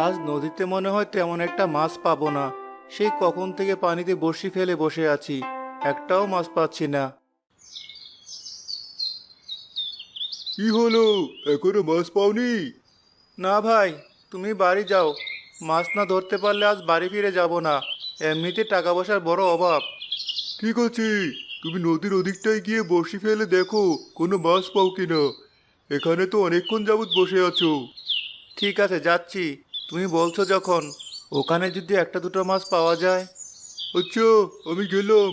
আজ নদীতে মনে হয় তেমন একটা মাছ পাবো না। সেই কখন থেকে পানিতে বড়শি ফেলে বসে আছি, একটাও মাছ পাচ্ছি না। কি হলো, এখনো মাছ পাওনি? না ভাই, তুমি বাড়ি যাও। মাছ না ধরতে পারলে আজ বাড়ি ফিরে যাব না। এমনিতে টাকা পয়সার বড় অভাব। ঠিক আছে, তুমি নদীর ওদিকটায় গিয়ে বড়শি ফেলে দেখো কোনো মাছ পাও কিনা। এখানে তো অনেকক্ষণ যাবত বসে আছো। ঠিক আছে, যাচ্ছি। তুমি বলছো যখন, ওখানে যদি একটা দুটো মাছ পাওয়া যায়। আচ্ছা, আমি গেলাম।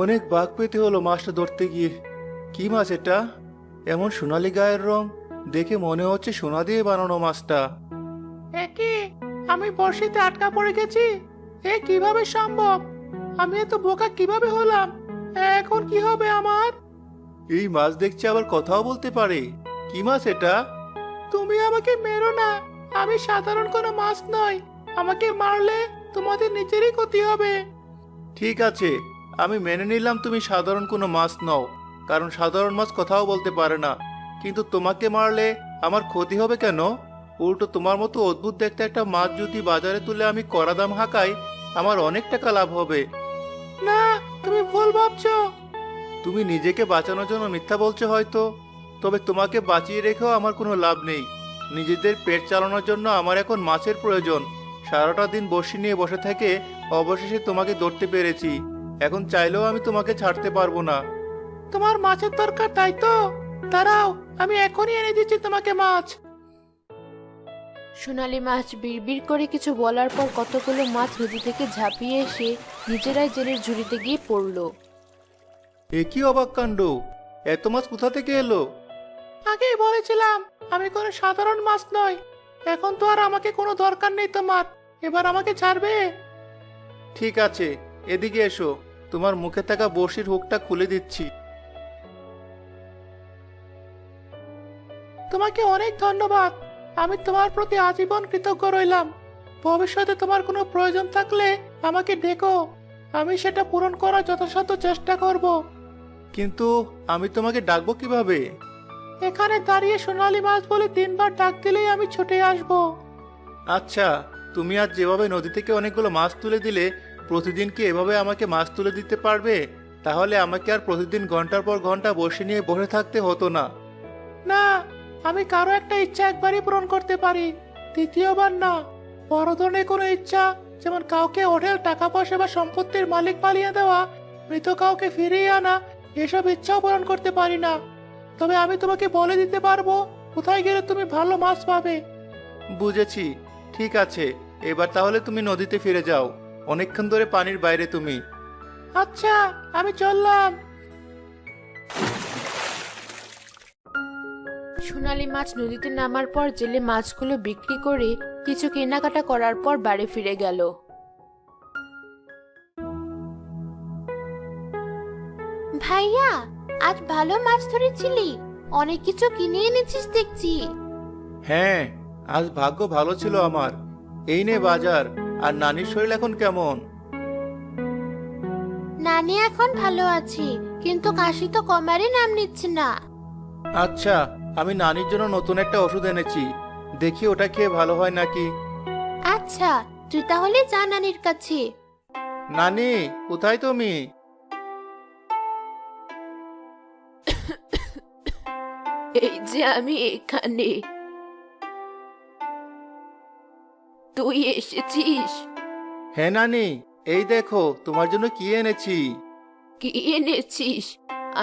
অনেক বাঘ পেতে হলো মাছটা ধরতে গিয়ে। কি মাছ এটা? এমন সোনালী গায়ের রং, দেখে মনে হচ্ছে সোনা দিয়ে বানানো মাছটা। একে আমি বড়শিতে আটকা পড়ে গেছি। এ কিভাবে সম্ভব? আমি এত বোকা কিভাবে হলাম? এখন কি হবে আমার? এই মাছ দেখছি আবার কথাও বলতে পারে। কি মাছ এটা? তুমি আমাকে মেরো না। আমি সাধারণ কোনো মাছ নই। আমাকে মারলে তোমাদের নিজেরই ক্ষতি হবে। ঠিক আছে, আমি মেনে নিলাম তুমি সাধারণ কোনো মাছ নও, কারণ সাধারণ মাছ কথাও বলতে পারে না। কিন্তু তোমাকে মারলে আমার ক্ষতি হবে কেন? উল্টো তোমার মতো অদ্ভুত দেখতে একটা মাছ যদি বাজারে তুলে আমি কড়া দাম হাঁকাই, আমার অনেক টাকা লাভ হবে। না, তুমি ভুল ভাবছো। তুমি নিজেকে বাঁচানোর জন্য মিথ্যা বলছো হয়তো, তবে তোমাকে বাঁচিয়ে রেখেও আমার কোনো লাভ নেই। নিজেদের পেট চালানোর জন্য আমার এখন মাছের প্রয়োজন। সারাটা দিন বড়শি নিয়ে বসে থেকে অবশেষে তোমাকে ধরতে পেরেছি। এখন চাইলেও আমি তোমাকে ছাড়তে পারবো না। তোমার মাছের দরকার, তাই তো? দাঁড়াও, আমি এখনই এনে দিচ্ছি তোমাকে মাছ। সোনালী মাছ বিড়বিড় করে কিছু বলার পর কতগুলো মাছ নদী থেকে ঝাঁপিয়ে এসে নিজেরাই জেলের ঝুড়িতে গিয়ে পড়লো। এ কি অবাক কাণ্ড! এত মাছ কোথা থেকে এলো? আগেই বলেছিলাম আমি কোনো সাধারণ মাছ নই। এখন তো আর আমাকে কোনো দরকার নেই তোমার। এবার আমাকে ছাড়বে? ঠিক আছে, এদিকে এসো। তোমার মুখে থাকা বড়শির হুকটা খুলে দিচ্ছি। তোমাকে অনেক ধন্যবাদ। আমি তোমার প্রতি আজীবন কৃতজ্ঞ রইলাম। ভবিষ্যতে তোমার কোনো প্রয়োজন থাকলে আমাকে ডেকো। আমি সেটা পূরণ করার যথাসাধ্য চেষ্টা করব। কিন্তু আমি তোমাকে ডাকবো কিভাবে? এখানে দাঁড়িয়ে সোনালী মাছ বলে 3 বার ডাক দিলেই আমি ছুটে আসব। আচ্ছা, তুমি আজ যেভাবে নদী থেকে অনেকগুলো মাছ তুলে দিলে, প্রতিদিন কি এভাবে আমাকে মাছ তুলে দিতে পারবে? তাহলে আমাকে আর প্রতিদিন ঘন্টার পর ঘন্টা বসে নিয়ে বসে থাকতে হতো না। না, আমি কারো একটা ইচ্ছা একবারই পূরণ করতে পারি, দ্বিতীয়বার না। বড় ধরনের কোনো ইচ্ছা, যেমন কাউকে হোটেল, টাকা পয়সা বা সম্পত্তির মালিক বানিয়ে দেওয়া, মৃত কাউকে ফিরিয়ে আনা, এসব ইচ্ছাও পূরণ করতে পারি না। তবে আমি তোমাকে বলে দিতে পারবো কোথায় গেলে তুমি ভালো মাছ পাবে। বুঝেছি। ঠিক আছে, এবার তাহলে তুমি নদীতে ফিরে যাও। অনেকক্ষণ ধরে পানির বাইরে তুমি। আচ্ছা, আমি চললাম। সোনালী মাছ নদীতে নামার পর জেলে মাছগুলো বিক্রি করে কিছু কেনাকাটা করার পর বাড়ি ফিরে গেল। ভাইয়া, আজ ভালো মাছ ধরেছিলি। অনেক কিছু কিনে এনেছিস দেখছি। হ্যাঁ, আজ ভাগ্য ভালো ছিল আমার। এই নে বাজার। আর নানির শরীর এখন কেমন? নানি এখন ভালো আছে, কিন্তু কাশি তো কমারই নাম নিচ্ছে না। আচ্ছা, আমি নানির জন্য নতুন একটা ওষুধ এনেছি। দেখি ওটা খেয়ে ভালো হয় নাকি। আচ্ছা, তুই তাহলে যা নানির কাছে। নানি, কোথায় তুমি? এই যে আমি এখানে। তুই এসেছিস? হ্যাঁ নানি, এই দেখো তোমার জন্য কি এনেছি। কি এনেছিস?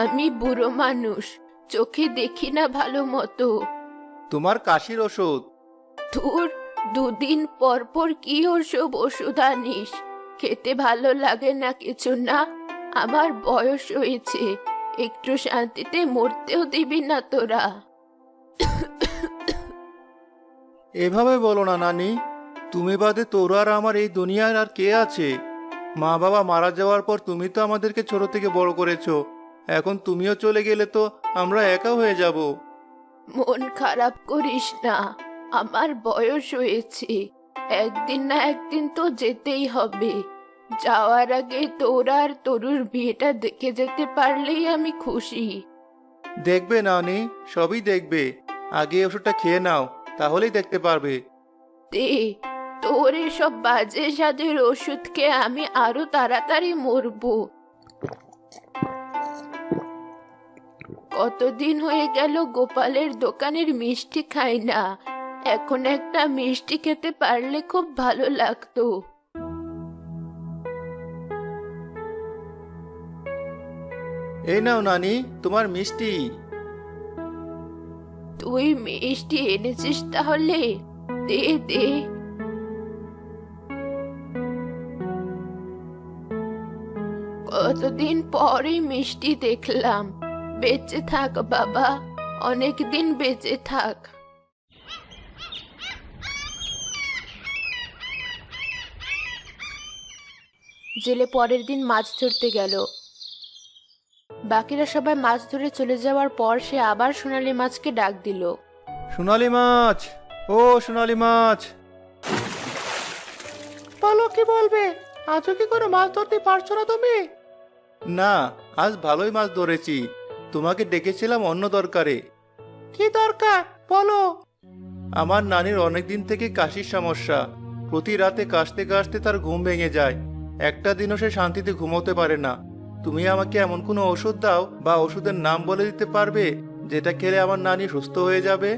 আমি বুড়ো মানুষ, চোখে দেখি না ভালো মতো। তোমার কাশির ওষুধ। তোর 2 দিন পর পর কি ওসব ওষুধ আনিস? খেতে ভালো লাগে না কিছু না? আমার বয়স হয়েছে, একটু শান্তিতে মরতেও দিবি না তোরা? এভাবে বলো না নানি। তুমি বাদে তোর আর আমার এই দুনিয়ার আর কে আছে? মা বাবা মারা যাওয়ার পর তুমি তো আমাদেরকে ছোট থেকে বড় করেছো। এখন তুমিও চলে গেলে তো আমরা একা হয়ে যাব। মন খারাপ করিস না, আমার বয়স হয়েছে, একদিন না একদিন তো যেতেই হবে। যাওয়ার আগে তোর আর তরুর বিয়েটা দেখে যেতে পারলেই আমি খুশি। দেখবে নানি, সবই দেখবে। আগে ওষুধটা খেয়ে নাও, তাহলেই দেখতে পারবে। দে, তোর এসব বাজে স্বাদের ওষুধ খেয়ে আমি আরো তাড়াতাড়ি মরবো। কতদিন হয়ে গেল গোপালের দোকানের মিষ্টি খাই না, এখন একটা মিষ্টি খেতে পারলে খুব ভালো লাগতো। এই নাও নানি, তোমার মিষ্টি। তুই মিষ্টি এনেছিস তাহলে? দে দে। কতদিন পরে মিষ্টি দেখলাম। বেঁচে থাক বাবা, অনেক দিন বেঁচে থাক। জেলে পরের দিন মাছ ধরতে গেল। বাকিরা সবাই মাছ ধরে চলে যাওয়ার পর সে আবার সোনালী মাছকে ডাক দিল। সোনালী মাছ, ও সোনালী মাছ। বলো, কি বলবে? আজও কি কোনো মাছ ধরতে পারছো না তুমি? না, আজ ভালোই মাছ ধরেছি। তোমাকে ডেকেছিলাম অন্য দরকারে। কি দরকার বলো? আমার নানির অনেকদিন থেকে কাশির সমস্যা। প্রতি রাতে কাশতে কাশতে তার ঘুম ভেঙে যায়। একটা দিনও সে শান্তিতে ঘুমোতে পারে না। তুমি আমাকে এমন কোনো ওষুধ দাও বা ওষুধের নাম বলে দিতে পারবে যেটা খেলে আমার নানি সুস্থ হয়ে যাবে?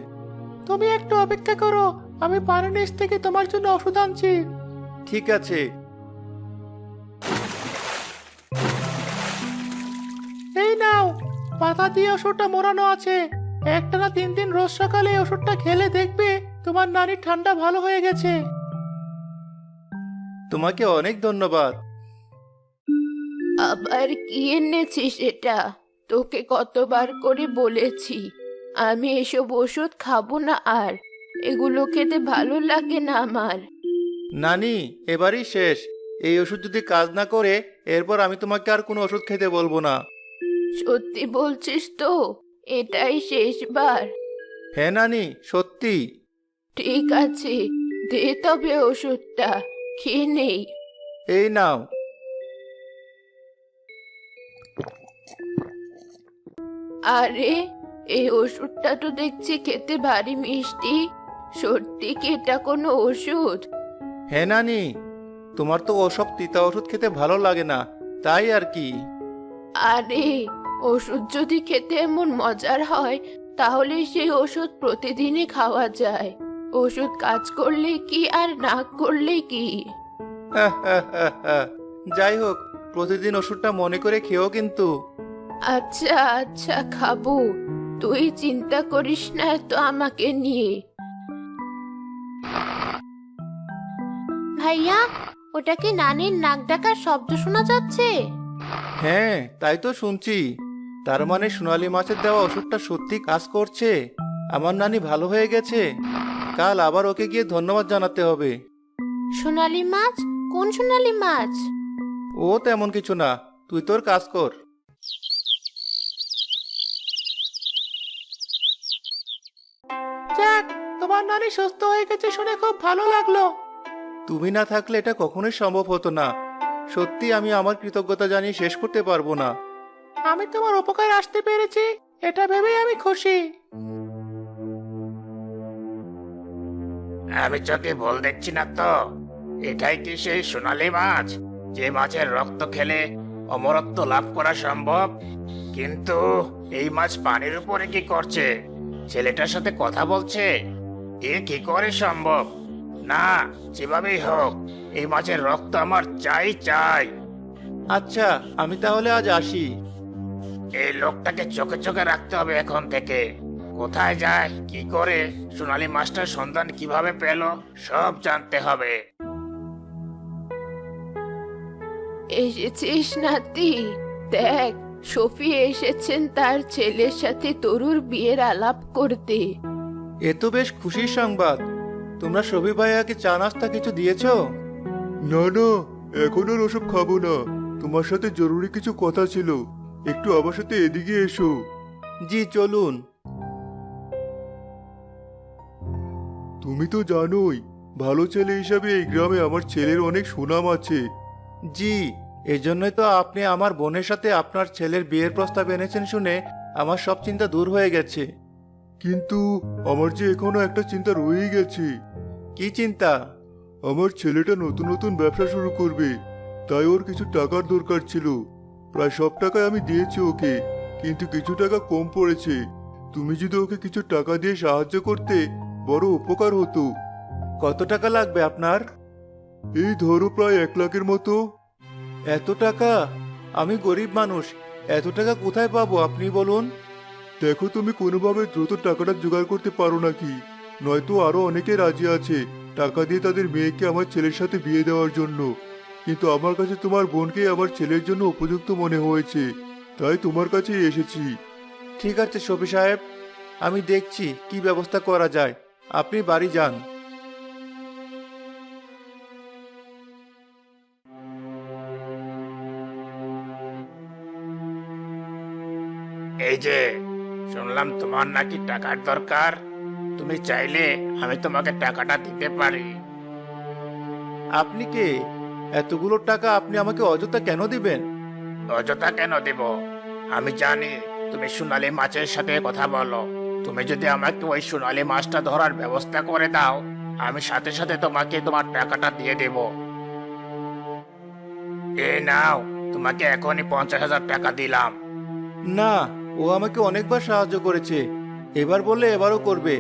তুমি একটু অপেক্ষা করো, আমি পানির নিচ থেকে তোমার জন্য ওষুধ আনছি। ঠিক আছে। এই নাও, পাতা দিয়ে ওষুধটা মোড়ানো আছে। একটানা 3 দিন রোজ সকালে এই ওষুধটা খেলে দেখবে তোমার নানির ঠান্ডা ভালো হয়ে গেছে। তোমাকে অনেক ধন্যবাদ। আবার কি এনেছিস এটা? তোকে কতবার করে বলেছি আমি এসব ওষুধ খাবো না, আর এগুলো খেতে ভালো লাগে না আমার। নানি, এবারই শেষ। এই ওষুধ যদি কাজ না করে এরপর আমি তোমাকে আর কোনো ওষুধ খেতে বলবো না। সত্যি বলছিস তো? এটাই শেষবার? হ্যাঁ নানি, সত্যি। ঠিক আছে, দে তবে ওষুধটা, খেয়ে নেই। এই নাও। আরে, এই ওষুধটা তো দেখছি খেতে ভারী মিষ্টি। সত্যি কি এটা কোনো ওষুধ? হ্যাঁ নানি, তোমার তো ওসব তিতা ওষুধ খেতে ভালো লাগে না, তাই আর কি। আরে, ওষুধ যদি খেতে এমন মজার হয় তাহলে সেই ওষুধ প্রতিদিনই খাওয়া যায়। ওষুধ কাজ করলে কি আর না করলে কি। যাই হোক, প্রতিদিন ওষুধটা মনে করে খেও কিন্তু। আচ্ছা আচ্ছা, খাবো। তুই চিন্তা করিস না তো আমাকে নিয়ে। ভাইয়া, ওটা কি নানির নাক ডাকার শব্দ শোনা যাচ্ছে? হ্যাঁ, তাই তো শুনছি। তার মানে সোনালী মাছের দেওয়া ওষুধটা সত্যি কাজ করছে। আমার নানি ভালো হয়ে গেছে। কাল আবার ওকে গিয়ে ধন্যবাদ জানাতে হবে। সোনালী মাছ? কোন সোনালী মাছ? ও তেমন কিছু না, তুই তোর কাজ কর। যাক, তোমার নানি সুস্থ হয়ে গেছে শুনে খুব ভালো লাগলো। তুমি না থাকলে এটা কখনোই সম্ভব হতো না। সত্যি আমি আমার কৃতজ্ঞতা জানিয়ে শেষ করতে পারবো না। আমি তোমার উপকার আসতে পেরেছি, এটা ভেবেই আমি খুশি। আমি চোখে ভুল দেখছি না তো? এটাই কি সেই সোনালী মাছ যে মাছের রক্ত খেলে অমরত্ব লাভ করা সম্ভব? কিন্তু এই মাছ পানির উপরে কি করছে? ছেলেটার সাথে কথা বলছে? এ কি করে সম্ভব? না, যেভাবেই হোক এই মাছের রক্ত আমার চাই চাই। আচ্ছা, আমি তাহলে আজ আসি। এই লোকটাকে চোখে চোখে রাখতে হবে এখন থেকে। কোথায় যায়, কি করে, সোনালী মাছটার সন্ধান কিভাবে পেল, সব জানতে হবে। এসেছিস নাতি? দেখ, সফি এসেছেন তার ছেলের সাথে তরুর বিয়ের আলাপ করতে। এ তো বেশ খুশির সংবাদ। তোমরা সবি ভাইয়াকে চা নাস্তা কিছু দিয়েছো? না না, এখন আর ওসব খাবো না। তোমার সাথে জরুরি কিছু কথা ছিল, একটু আমার সাথে এদিকে এসো। জি, চলুন। তুমি তো জানোই ভালো ছেলে হিসাবে এই গ্রামে আমার ছেলের অনেক সুনাম আছে। জি, এজন্যই তো আপনি আমার বোনের সাথে আপনার ছেলের বিয়ের প্রস্তাব এনেছেন শুনে আমার সব চিন্তা দূর হয়ে গেছে। কিন্তু আমার যে এখনো একটা চিন্তা রয়েই গেছে। কি চিন্তা? আমার ছেলেটা নতুন নতুন ব্যবসা শুরু করবে, তাই ওর কিছু টাকার দরকার ছিল। প্রায় সব টাকাই আমি দিয়েছি ওকে, কিন্তু কিছু টাকা কম পড়েছে। তুমি যদি ওকে কিছু টাকা দিয়ে সাহায্য করতে বড় উপকার হতো। কত টাকা লাগবে আপনার? এই ধরো প্রায় 1 লাখের মতো। এত টাকা? আমি গরিব মানুষ, এত টাকা কোথায় পাবো আপনি বলুন। দেখো তুমি কোনোভাবে দ্রুত টাকাটা জোগাড় করতে পারো নাকি, নয়তো আরো অনেকে রাজি আছে টাকা দিয়ে তাদের মেয়েকে আমার ছেলের সাথে বিয়ে দেওয়ার জন্য। কিন্তু আমার কাছে তোমার বোনকে আমার ছেলের জন্য উপযুক্ত মনে হয়েছে, তাই তোমার কাছেই এসেছি। ঠিক আছে শফি সাহেব, আমি দেখছি কি ব্যবস্থা করা যায়। আপনি বাড়ি যান। এই যে শুনলাম তোমার নাকি টাকার দরকার, তুমি চাইলে আমি তোমাকে টাকাটা দিতে পারি। আপনি কে? এতগুলো টাকা আপনি আমাকে অযথা কেন দিবেন? অযথা কেন দেব? আমি জানি তুমি সোনালী মাছের সাথে কথা বলো। তুমি যদি আমাকে ওই সোনালী মাছটা ধরার ব্যবস্থা করে দাও, আমি সাথে সাথে তোমাকে তোমার টাকাটা দিয়ে দেব। এই নাও, তোমাকে এখনই 50,000 টাকা দিলাম। না, ও আমাকে অনেকবার সাহায্য করেছে, এবার বললে এবারও করবে।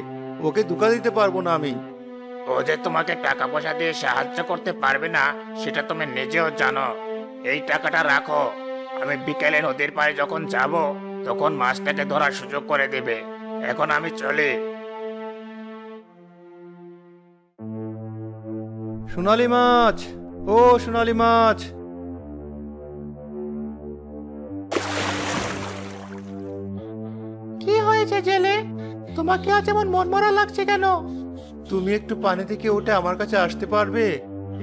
ওকে ধোঁকা দিতে পারবো না আমি। ও যে তোমাকে টাকা পয়সা দিয়ে সাহায্য করতে পারবে না সেটা তুমি নিজেও জানো। এই টাকাটা রাখো, আমি বিকেলে নদীর পাড়ে যখন যাব তখন মাছটাকে ধরার সুযোগ করে দেবে। এখন আমি চলি। সোনালী মাছ, ও সোনালী মাছ। কি হয়েছে জেলে? তোমাকে আজ এমন মনমরা লাগছে কেন? তুমি একটু পানি থেকে উঠে আমার কাছে আসতে পারবে?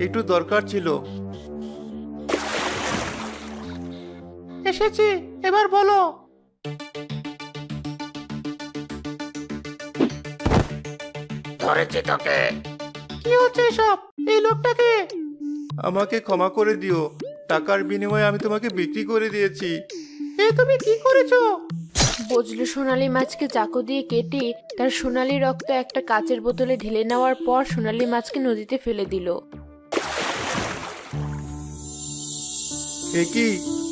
একটু দরকার ছিল। এসেছি, এবার বলো। ধরেছি তোকে। কি হচ্ছে এসব? এই লোকটাকে? আমাকে ক্ষমা করে দিও, টাকার বিনিময়ে আমি তোমাকে বিক্রি করে দিয়েছি। এ তুমি কি করেছো? বজলু সোনালী মাছকে চাকু দিয়ে কেটে তার সোনালী রক্ত একটা কাচের বোতলে ঢেলে নেওয়ার পর সোনালী মাছকে নদীতে ফেলে দিল। এ কি,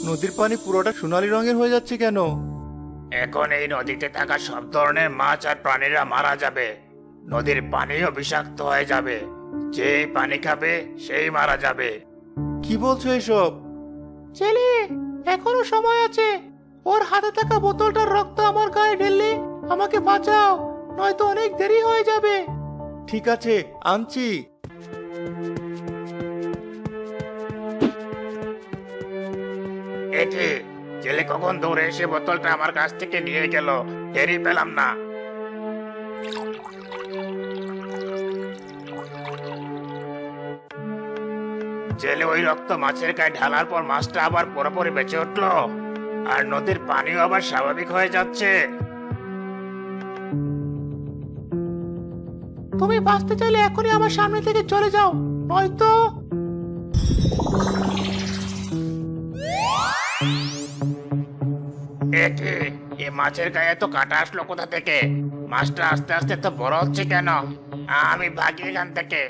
নদীর পানি পুরোটা সোনালী রঙের হয়ে যাচ্ছে কেন? এখন এই নদীতে থাকা সব ধরনের মাছ আর প্রাণীরা মারা যাবে। নদীর পানিও বিষাক্ত হয়ে যাবে। যে পানি খাবে সেই মারা যাবে। কি বলছো এসব? জেলে, এখনো সময় আছে। ওর হাতে থাকা বোতলটার রক্ত আমার গায়ে ঢেললে আমাকে বাঁচাও, নয়তো অনেক দেরি হয়ে যাবে। ঠিক আছে, আনছি। একে জেলে কখন দৌড়ে এসে বোতলটা আমার কাছ থেকে নিয়ে গেল, টেরই পেলাম না। জেলে ওই রক্ত মাছের গায়ে ঢালার পর মাছটা আবার পুরোপুরি বেঁচে উঠলো, আর নদীর পানিও আবার স্বাভাবিক হয়ে যাচ্ছে। তুমি বাঁচতে চাইলে এখনই আমার সামনে থেকে চলে যাও, নয়তো। একে এই মাছের গায়ে তো কাটা আসলো কোথা থেকে? মাছটা আস্তে আস্তে তো বড় হচ্ছে কেন? আমি ভাগি এখান থেকে।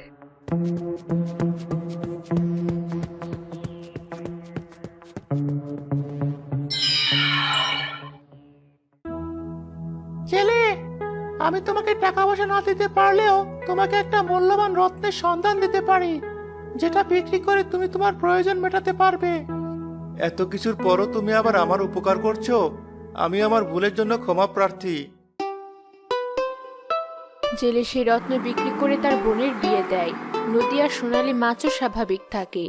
জেলে, আমি তোমাকে টাকা পয়সা না দিতে পারলেও তোমাকে একটা মূল্যবান রত্নের সন্ধান দিতে পারি, যেটা বিক্রি করে তুমি তোমার প্রয়োজন মেটাতে পারবে। এত কিছুর পরও তুমি আবার আমার উপকার করছো? আমি আমার ভুলের জন্য ক্ষমা প্রার্থী। জেলে সেই রত্ন বিক্রি করে তার বোনের বিয়ে দেয়। নদী আর সোনালী মাছও স্বাভাবিক থাকে।